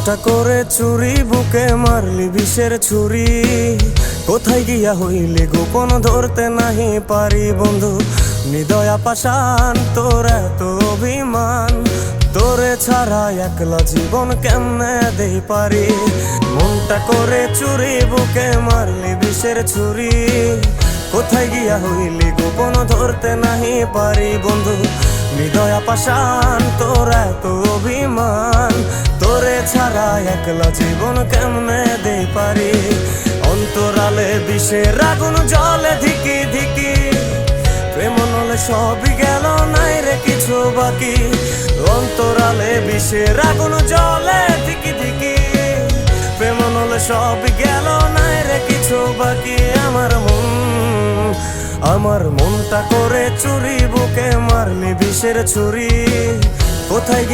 মনটা করে চুরি বুকে মারলি বিষের ছুরি। কোথায় গিয়া হইলি গোপন ধরতে নাহি পারি বন্ধু। হৃদয়া পাষাণ তোর এত অভিমান, তোরে ছাড়া একলা জীবন কেমনে দেই পারি। মনটা করে চুরি বুকে মারলি বিষের ছুরি। কোথায় গিয়া হইলি গোপন ধরতে নাহি পারি বন্ধু। হৃদয়া পাষাণ তোর এত অভিমান, তোরে ছাড়া একলা জীবন কেমনে দেই পারি। অন্তরালে বিষের আগুন জ্বলে ধিকি ধিকি, প্রেম নলে সবই গেল নাই রে কিছু বাকি। অন্তরালে বিষের আগুন জ্বলে ধিকি ধিকি, প্রেম নলে সবই গেল নাই রে কিছু বাকি। আমার মনটা করে চুরি বুকে মারলি বিষের ছুরি। কোথায়